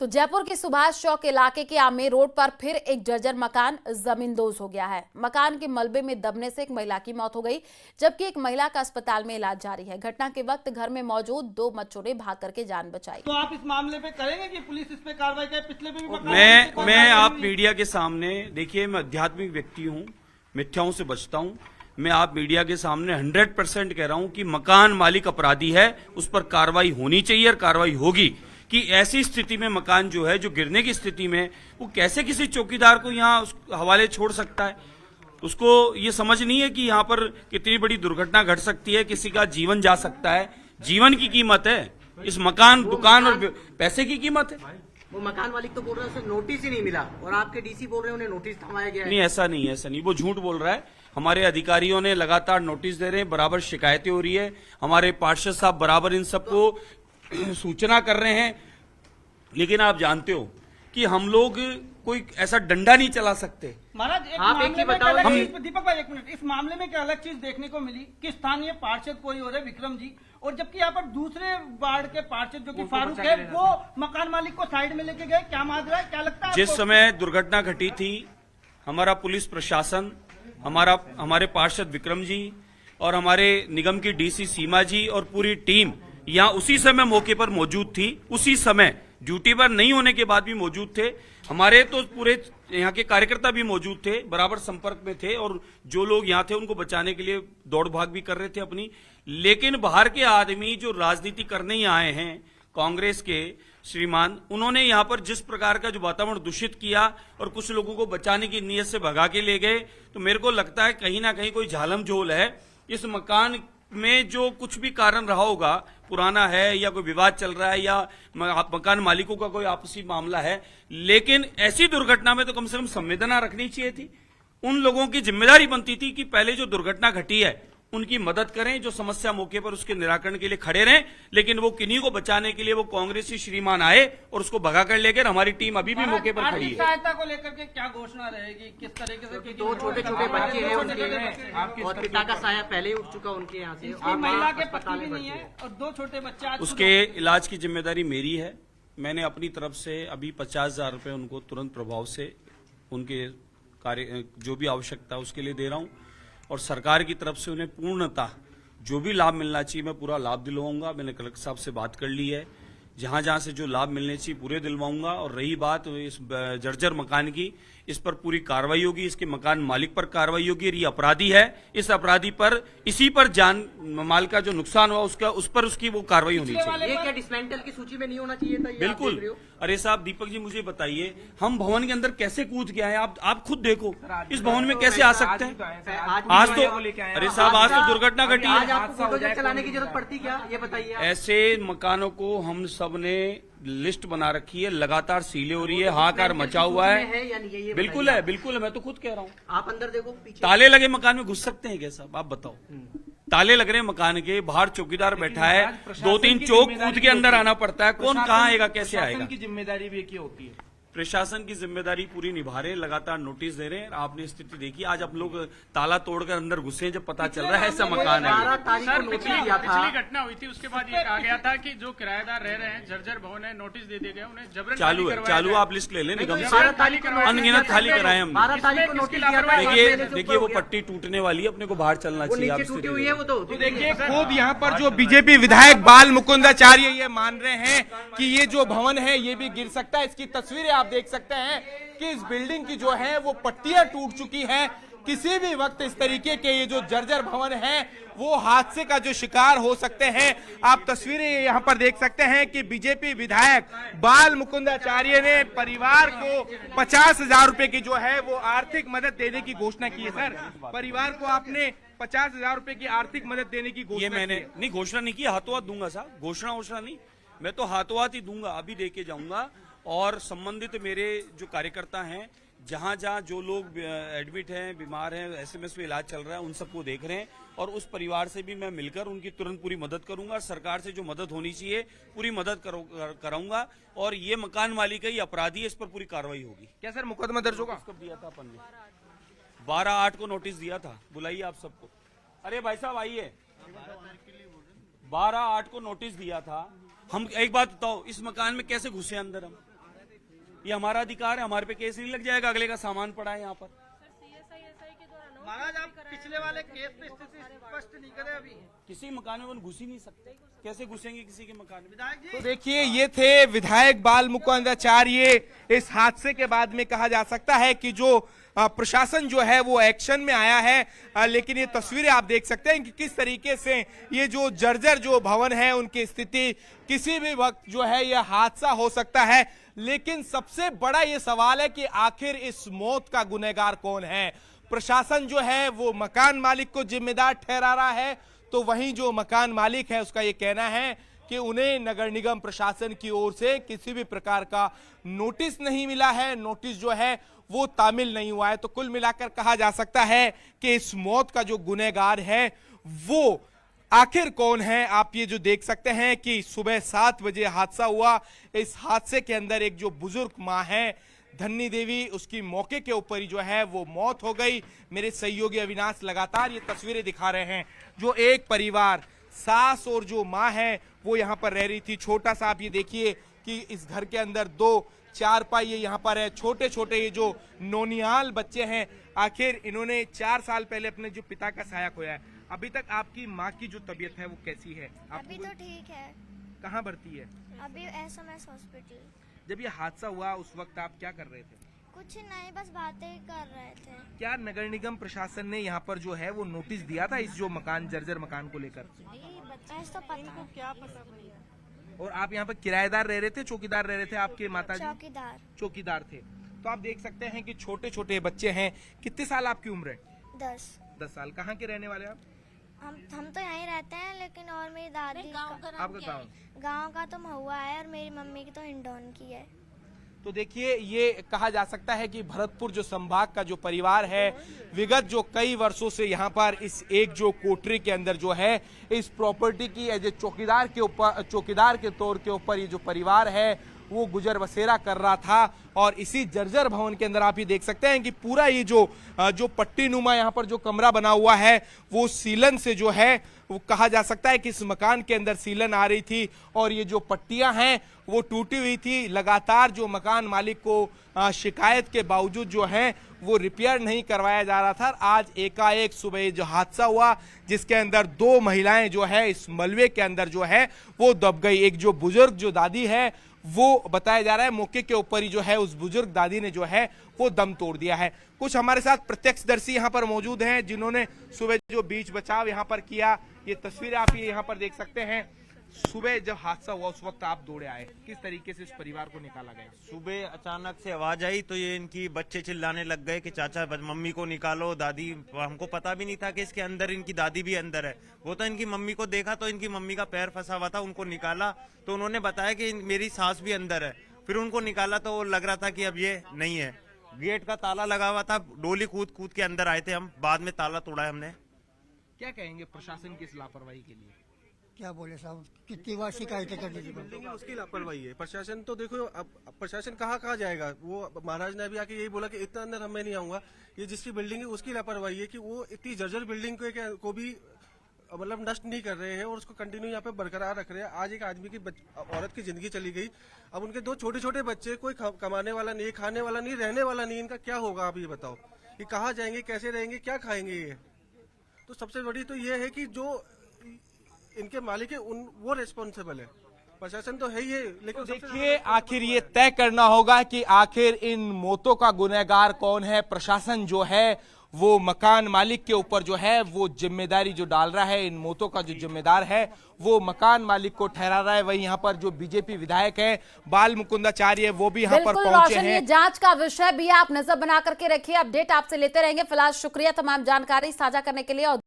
तो जयपुर के सुभाष चौक इलाके के आमेर रोड पर फिर एक जर्जर मकान जमींदोज हो गया है। मकान के मलबे में दबने से एक महिला की मौत हो गई, जबकि एक महिला का अस्पताल में इलाज जारी है। घटना के वक्त घर में मौजूद 2 बच्चों ने भाग करके जान बचाई। तो आप इस मामले पे करेंगे कि पुलिस इस पे कार्रवाई करे? पिछले पे भी मैं आप मीडिया के सामने देखिए, मैं आध्यात्मिक व्यक्ति हूँ, मिथ्याओं से बचता हूँ। मैं आप मीडिया के सामने 100% कह रहा हूँ कि मकान मालिक अपराधी है, उस पर कार्रवाई होनी चाहिए और कार्रवाई होगी। कि ऐसी स्थिति में मकान जो है, जो गिरने की स्थिति में, वो कैसे किसी चौकीदार को यहाँ उस हवाले छोड़ सकता है? उसको ये समझ नहीं है कि यहाँ पर कितनी बड़ी दुर्घटना घट सकती है, किसी का जीवन जा सकता है। जीवन की कीमत है, इस मकान, दुकान और पैसे की कीमत है। वो मकान मालिक तो बोल रहा है उसे नोटिस ही नहीं मिला, और आपके डीसी बोल रहे हैं उन्हें नोटिस थमाया गया है। नहीं, ऐसा नहीं, वो झूठ बोल रहा है। हमारे अधिकारियों ने लगातार नोटिस दे रहे हैं, बराबर शिकायतें हो रही है। हमारे पार्षद साहब बराबर इन सबको सूचना कर रहे हैं। लेकिन आप जानते हो कि हम लोग कोई ऐसा डंडा नहीं चला सकते। महाराज आप एक ही बताओ, दीपक भाई एक मिनट, इस मामले में क्या अलग चीज देखने को मिली कि स्थानीय पार्षद कोई हो रहे विक्रम जी, और जबकि यहाँ पर दूसरे वार्ड के पार्षद जो कि फारूक है, वो मकान मालिक को साइड में लेके गए। क्या माजरा है, क्या लगता है? जिस समय दुर्घटना घटी थी, हमारा पुलिस प्रशासन, हमारे पार्षद विक्रम जी और हमारे निगम की डीसी सीमा जी और पूरी टीम यहाँ उसी समय मौके पर मौजूद थी। उसी समय ड्यूटी पर नहीं होने के बाद भी मौजूद थे। हमारे तो पूरे यहाँ के कार्यकर्ता भी मौजूद थे, बराबर संपर्क में थे, और जो लोग यहाँ थे उनको बचाने के लिए दौड़ भाग भी कर रहे थे अपनी। लेकिन बाहर के आदमी जो राजनीति करने ही आए हैं, कांग्रेस के श्रीमान, उन्होंने यहाँ पर जिस प्रकार का जो वातावरण दूषित किया और कुछ लोगों को बचाने की नीयत से भगा के ले गए, तो मेरे को लगता है कहीं ना कहीं कोई झालम झोल है। इस मकान में जो कुछ भी कारण रहा होगा, पुराना है या कोई विवाद चल रहा है या मकान मालिकों का कोई आपसी मामला है, लेकिन ऐसी दुर्घटना में तो कम से कम संवेदना रखनी चाहिए थी। उन लोगों की जिम्मेदारी बनती थी कि पहले जो दुर्घटना घटी है उनकी मदद करें, जो समस्या मौके पर उसके निराकरण के लिए खड़े रहें। लेकिन वो किन्हीं को बचाने के लिए वो कांग्रेसी श्रीमान आए और उसको भगा कर लेकर हमारी टीम अभी भी मौके पर खड़ी है। सहायता को लेकर के क्या घोषणा रहेगी, किस तरीके से? 2 छोटे-छोटे बच्चे हैं उनके, और पिता का साया पहले ही उठ चुका उनके यहाँ से। महिला के पति भी नहीं है और 2 छोटे बच्चे। उसके इलाज की जिम्मेदारी मेरी है। मैंने अपनी तरफ से अभी 50,000 रुपए उनको तुरंत प्रभाव से उनके कार्य जो भी आवश्यकता है उसके लिए दे रहा हूं, और सरकार की तरफ से उन्हें पूर्णतः जो भी लाभ मिलना चाहिए मैं पूरा लाभ दिलवाऊंगा। मैंने कलेक्टर साहब से बात कर ली है, जहां जहां से जो लाभ मिलने चाहिए पूरे दिलवाऊंगा। और रही बात इस जर्जर मकान की, इस पर पूरी कार्रवाई होगी, इसके मकान मालिक पर कार्रवाई होगी। और ये अपराधी है, इस अपराधी पर, इसी पर जान माल का जो नुकसान हुआ उस पर उसकी वो कार्रवाई होनी चाहिए। ये क्या डिसमेंटल की सूची में नहीं होना चाहिए था? बिल्कुल। अरे साहब, दीपक जी मुझे बताइए, हम भवन के अंदर कैसे कूद के आए? आप खुद देखो, इस भवन में कैसे आ सकते हैं? आज तो, अरे साहब, आज तो दुर्घटना घटी है। आज आपको बुलडोजर चलाने की जरूरत पड़ती क्या, ये बताइए? ऐसे मकानों को हम सब ने लिस्ट बना रखी है, लगातार सीले हो रही है, हाहाकार मचा हुआ है। बिल्कुल है, बिल्कुल है, मैं तो खुद कह रहा हूँ। आप अंदर देखो, पीछे ताले लगे मकान में घुस सकते हैं क्या साहब? आप बताओ। ताले लग रहे हैं मकान के, बाहर चौकीदार बैठा है, 2-3 चौक कूद के अंदर आना पड़ता है। कौन कहाँ आएगा, कैसे आएगा? की जिम्मेदारी भी एक ही होती है। प्रशासन की जिम्मेदारी पूरी निभा रहे हैं, लगातार नोटिस दे रहे हैं। आपने स्थिति देखी, आज आप लोग ताला तोड़कर अंदर घुसे जब पता चल रहा है ऐसा मकान है। सर, पिछली घटना हुई थी, उसके बाद ये कहा गया था कि जो किराएदार रह रहे हैं, जर्जर भवन है, नोटिस दे दिए गए, उन्हें जबरन चालू है। आप लिस्ट ले लें, निगम से अनगिनत खाली कराए हमने। देखिए वो पट्टी टूटने वाली है, अपने को बाहर चलना चाहिए। आप टूटी हुई है वो तो देखिए, खुद यहाँ पर जो बीजेपी विधायक बाल मुकुंदाचार्य ये मान रहे हैं कि ये जो भवन है ये भी गिर सकता है। इसकी तस्वीरें आप देख सकते हैं कि इस बिल्डिंग की जो है वो पट्टियां टूट चुकी हैं। किसी भी वक्त इस तरीके के ये जो जर्जर भवन है वो हादसे का जो शिकार हो सकते हैं। आप तस्वीरें यहाँ पर देख सकते हैं कि बीजेपी विधायक बाल मुकुंदाचार्य ने परिवार को 50,000 रुपए की जो है वो आर्थिक मदद देने की घोषणा की है। सर, परिवार को आपने 50,000 रुपए की आर्थिक मदद देने की घोषणा, ये मैंने नहीं घोषणा नहीं की, हाथों हाथ दूंगा साहब। घोषणा नहीं, मैं तो हाथों हाथ ही दूंगा, अभी दे के जाऊंगा। और संबंधित मेरे जो कार्यकर्ता हैं, जहां जहां जो लोग एडमिट हैं, बीमार हैं, एसएमएस में इलाज चल रहा है, उन सबको देख रहे हैं। और उस परिवार से भी मैं मिलकर उनकी तुरंत पूरी मदद करूंगा। सरकार से जो मदद होनी चाहिए पूरी मदद कराऊंगा। और ये मकान मालिक है, ये अपराधी है, इस पर पूरी कार्रवाई होगी। क्या सर मुकदमा दर्ज होगा? कब दिया था अपन ने? 12/8 को नोटिस दिया था। बुलाइए आप सबको। अरे भाई साहब आइए, 12/8 को नोटिस दिया था। हम एक बात बताओ, इस मकान में कैसे घुसे अंदर? हम ये हमारा अधिकार है, हमारे पे केस नहीं लग जाएगा, अगले का सामान पड़ा है यहाँ पर। महाराज आप पिछले वाले केस पे स्थिति स्पष्ट नहीं करे अभी। किसी मकान में वो घुस ही नहीं सकते, कैसे घुसेंगे किसी के मकान में? विधायक जी तो देखिए, ये थे विधायक बाल मुकुंदाचार्य। इस हादसे के बाद में कहा जा सकता है कि जो प्रशासन जो है वो एक्शन में आया है, लेकिन ये तस्वीरें आप देख सकते हैं कि किस तरीके से ये जो जर्जर जो भवन है उनकी स्थिति, किसी भी वक्त जो है ये हादसा हो सकता है। लेकिन सबसे बड़ा ये सवाल है कि आखिर इस मौत का गुनहगार कौन है? प्रशासन जो है वो मकान मालिक को जिम्मेदार ठहरा रहा है, तो वहीं जो मकान मालिक है उसका ये कहना है कि उन्हें नगर निगम प्रशासन की ओर से किसी भी प्रकार का नोटिस नहीं मिला है, नोटिस जो है वो तामील नहीं हुआ है। तो कुल मिलाकर कहा जा सकता है कि इस मौत का जो गुनहगार है वो आखिर कौन है? आप ये जो देख सकते हैं कि सुबह 7 बजे हादसा हुआ। इस हादसे के अंदर एक जो बुजुर्ग माँ है धन्नी देवी, उसकी मौके के ऊपर ही जो है वो मौत हो गई। मेरे सहयोगी अविनाश लगातार ये तस्वीरें दिखा रहे हैं। जो एक परिवार, सास और जो माँ है वो यहाँ पर रह रही थी। छोटा सा आप ये देखिए कि इस घर के अंदर 2 चारपाई यहाँ पर है, छोटे छोटे ये जो नौनिहाल बच्चे हैं। आखिर इन्होंने 4 साल पहले अपने जो पिता का साया खोया है। अभी तक आपकी माँ की जो तबीयत है वो कैसी है? अभी तो ठीक है। कहाँ भर्ती है? अभी एसएमएस हॉस्पिटल। जब ये हादसा हुआ उस वक्त आप क्या कर रहे थे? कुछ नहीं, बस बातें ही कर रहे थे। क्या नगर निगम प्रशासन ने यहाँ पर जो है वो नोटिस दिया था इस जो मकान, जर्जर मकान को लेकर? ऐसा तो पता क्या पता। और आप यहाँ पर किराएदार रह रहे थे, चौकीदार रह रहे थे? आपके माताजी चौकीदार थे। तो आप देख सकते हैं कि छोटे छोटे बच्चे हैं। कितने साल आपकी उम्र है? 10 साल। कहाँ के रहने वाले आप? हम तो यहीं रहते हैं, लेकिन और मेरी दादी आपका गांव का तो महुआ है और मेरी मम्मी की तो हिंडौन की है। तो देखिए, ये कहा जा सकता है कि भरतपुर जो संभाग का जो परिवार है विगत जो कई वर्षों से यहाँ पर इस एक जो कोठरी के अंदर जो है इस प्रॉपर्टी की एज ए चौकीदार के तौर के ऊपर ये जो परिवार है वो गुजर बसेरा कर रहा था। और इसी जर्जर भवन के अंदर आप ये देख सकते हैं कि पूरा ये जो पट्टी नुमा यहाँ पर जो कमरा बना हुआ है वो सीलन से जो है वो कहा जा सकता है कि इस मकान के अंदर सीलन आ रही थी और ये जो पट्टियां हैं वो टूटी हुई थी। लगातार जो मकान मालिक को शिकायत के बावजूद जो है वो रिपेयर नहीं करवाया जा रहा था। आज एकाएक सुबह जो हादसा हुआ जिसके अंदर 2 महिलाएं जो है इस मलबे के अंदर जो है वो दब गई। एक जो बुजुर्ग जो दादी है वो बताया जा रहा है मौके के ऊपर ही जो है उस बुजुर्ग दादी ने जो है वो दम तोड़ दिया है। कुछ हमारे साथ प्रत्यक्षदर्शी यहाँ पर मौजूद हैं जिन्होंने सुबह जो बीच बचाव यहाँ पर किया। ये तस्वीरें आप ये यहाँ पर देख सकते हैं। सुबह जब हादसा हुआ उस वक्त आप दौड़े आए, किस तरीके से इस परिवार को निकाला गया? सुबह अचानक से आवाज आई तो ये इनकी बच्चे चिल्लाने लग गए कि चाचा मम्मी को निकालो, दादी। हमको पता भी नहीं था कि इसके अंदर इनकी दादी भी अंदर है। वो तो इनकी मम्मी को देखा तो इनकी मम्मी का पैर फंसा हुआ था, उनको निकाला तो उन्होंने बताया कि मेरी सास भी अंदर है। फिर उनको निकाला तो लग रहा था कि अब ये नहीं है। गेट का ताला लगा हुआ था, डोली कूद के अंदर आए थे हम, बाद में ताला तोड़ा है हमने। क्या कहेंगे प्रशासन की इस लापरवाही के लिए? क्या बोले साहब, कितनी बार शिकायतें कर दी बिल्डिंग है उसकी लापरवाही है। प्रशासन तो देखो, अब प्रशासन कहाँ जाएगा? वो महाराज ने अभी आके यही बोला कि इतना अंदर मैं नहीं आऊंगा। ये जिसकी बिल्डिंग है उसकी लापरवाही है कि वो इतनी जर्जर बिल्डिंग को भी मतलब नष्ट नहीं कर रहे हैं और उसको कंटिन्यू यहाँ पे बरकरार रख रहे हैं। आज एक आदमी की औरत की जिंदगी चली गई। अब उनके 2 छोटे छोटे बच्चे, कोई कमाने वाला नहीं, खाने वाला नहीं, रहने वाला नहीं, इनका क्या होगा? आप ये बताओ, ये कहाँ जाएंगे, कैसे रहेंगे, क्या खाएंगे? ये तो सबसे बड़ी तो ये है कि जो इनके मालिक है वो रिस्पॉन्सिबल है। प्रशासन तो है ही है, लेकिन देखिए आखिर ये तय करना होगा कि आखिर इन मौतों का गुनहगार कौन है। प्रशासन जो है वो मकान मालिक के ऊपर जो है वो जिम्मेदारी जो डाल रहा है, इन मौतों का जो जिम्मेदार है वो मकान मालिक को ठहरा रहा है। वहीं यहाँ पर जो बीजेपी विधायक है बाल मुकुंदाचार्य वो भी यहाँ पर पहुंचे हैं। ये जांच का विषय भी आप नजर बना करके रखिए, अपडेट आपसे लेते रहेंगे। फिलहाल शुक्रिया तमाम जानकारी साझा करने के लिए।